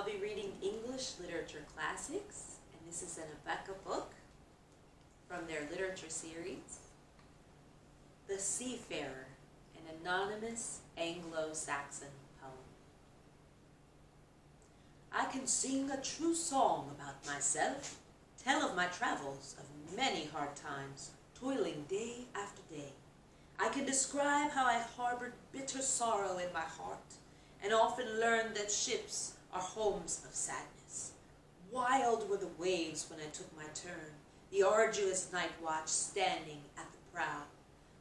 I'll be reading English Literature Classics, and this is an A Beka book from their literature series. The Seafarer, an anonymous Anglo Saxon poem. I can sing a true song about myself, tell of my travels, of many hard times, toiling day after day. I can describe how I harbored bitter sorrow in my heart, and often learned that ships are homes of sadness. Wild were the waves when I took my turn, the arduous night watch standing at the prow,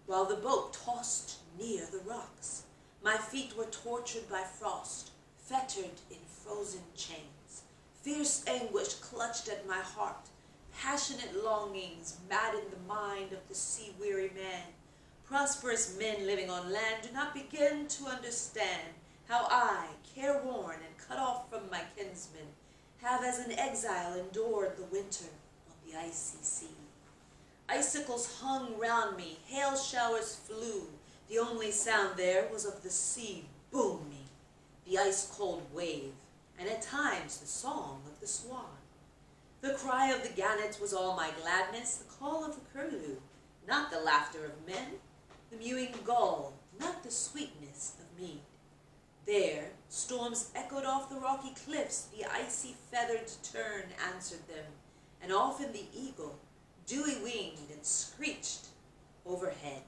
while the boat tossed near the rocks. My feet were tortured by frost, fettered in frozen chains. Fierce anguish clutched at my heart. Passionate longings maddened the mind of the sea-weary man. Prosperous men living on land do not begin to understand how I, careworn and cut off from my kinsmen, have as an exile endured the winter on the icy sea. Icicles hung round me, hail showers flew. The only sound there was of the sea booming, the ice-cold wave, and at times the song of the swan. The cry of the gannet was all my gladness, the call of the curlew, not the laughter of men, the mewing gull, not the sweetness of mead. There, storms echoed off the rocky cliffs, the icy feathered tern answered them, and often the eagle, dewy-winged and screeched overhead.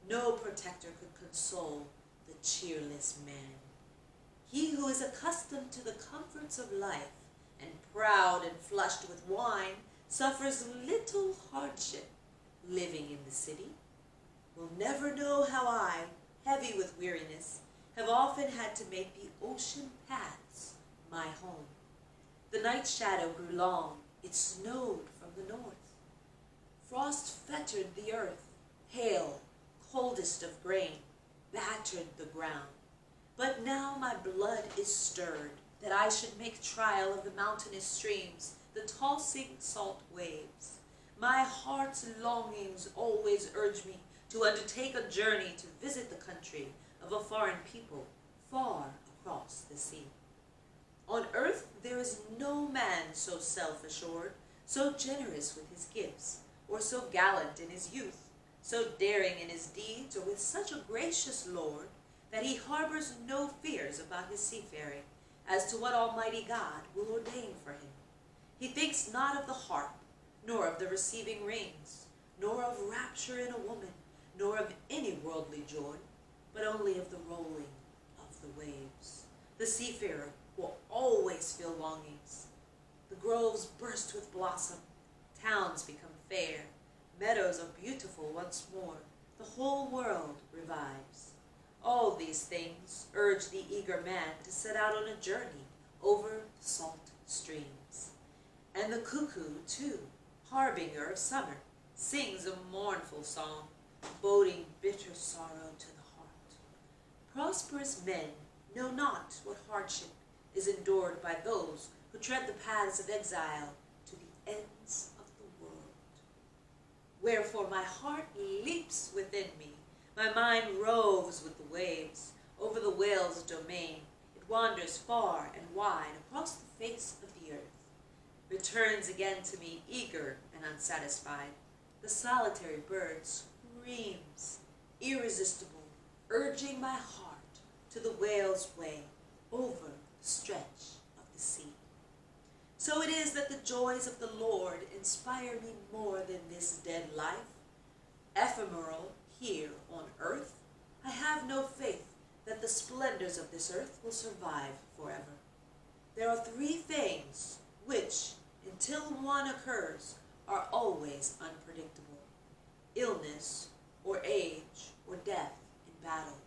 No protector could console the cheerless man. He who is accustomed to the comforts of life, and proud and flushed with wine, suffers little hardship living in the city, will never know how I, heavy with weariness, have often had to make the ocean paths my home. The night shadow grew long, it snowed from the north. Frost fettered the earth, hail, coldest of grain, battered the ground. But now my blood is stirred, that I should make trial of the mountainous streams, the tossing salt waves. My heart's longings always urge me to undertake a journey to visit the country of a foreign people far across the sea. On earth there is no man so self-assured, so generous with his gifts, or so gallant in his youth, so daring in his deeds, or with such a gracious Lord that he harbors no fears about his seafaring as to what Almighty God will ordain for him. He thinks not of the harp, nor of the receiving rings, nor of rapture in a woman, nor of any worldly joy, but only of the rolling of the waves. The seafarer will always feel longings. The groves burst with blossom, towns become fair, meadows are beautiful once more, the whole world revives. All these things urge the eager man to set out on a journey over the salt streams. And the cuckoo, too, harbinger of summer, sings a mournful song, boding bitter sorrow to the heart. Prosperous men know not what hardship is endured by those who tread the paths of exile to the ends of the world. Wherefore my heart leaps within me, my mind roves with the waves, over the whale's domain. It wanders far and wide across the face of the earth, returns again to me eager and unsatisfied. The solitary bird screams, irresistible, urging my heart to the whale's way over the stretch of the sea. So it is that the joys of the Lord inspire me more than this dead life. Ephemeral here on earth, I have no faith that the splendors of this earth will survive forever. There are three things which, until one occurs, are always unpredictable: illness, or age, or death in battle,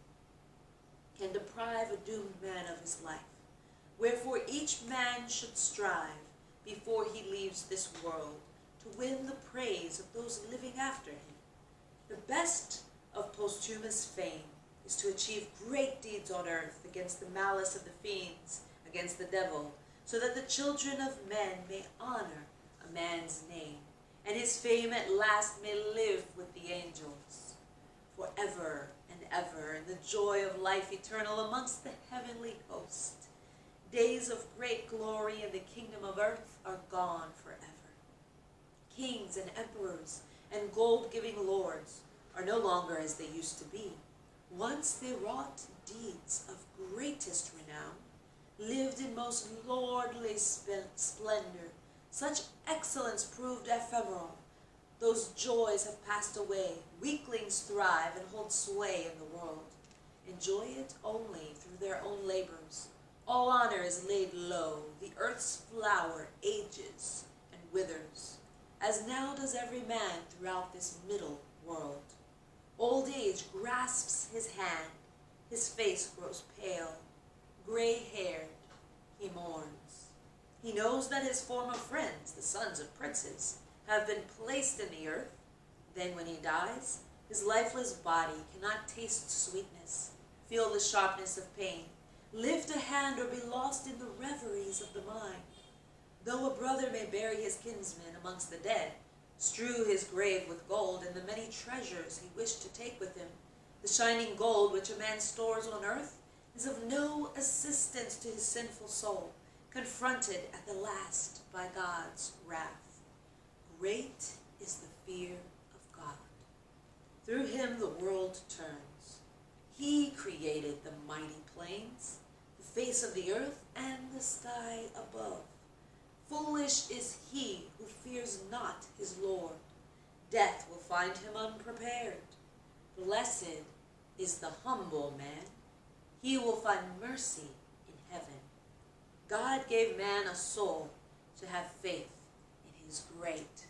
can deprive a doomed man of his life. Wherefore each man should strive, before he leaves this world, to win the praise of those living after him. The best of posthumous fame is to achieve great deeds on earth against the malice of the fiends, against the devil, so that the children of men may honor a man's name, and his fame at last may live with the angels forever and ever in the joy of life eternal amongst the heavenly host. Days of great glory in the kingdom of earth are gone forever. Kings and emperors and gold-giving lords are no longer as they used to be. Once they wrought deeds of greatest renown, lived in most lordly splendor. Such excellence proved ephemeral. Those joys have passed away. Weaklings thrive and hold sway in the world. Enjoy it only through their own labors. All honor is laid low. The earth's flower ages and withers, as now does every man throughout this middle world. Old age grasps his hand. His face grows pale. Gray-haired, he mourns. He knows that his former friends, the sons of princes, have been placed in the earth. Then when he dies, his lifeless body cannot taste sweetness, feel the sharpness of pain, lift a hand, or be lost in the reveries of the mind. Though a brother may bury his kinsman amongst the dead, strew his grave with gold and the many treasures he wished to take with him, the shining gold which a man stores on earth is of no assistance to his sinful soul, confronted at the last by God's wrath. Great is the fear of God. Through him the world turns. He created the mighty plains, the face of the earth, and the sky above. Foolish is he who fears not his Lord. Death will find him unprepared. Blessed is the humble man. He will find mercy in heaven. God gave man a soul to have faith in his great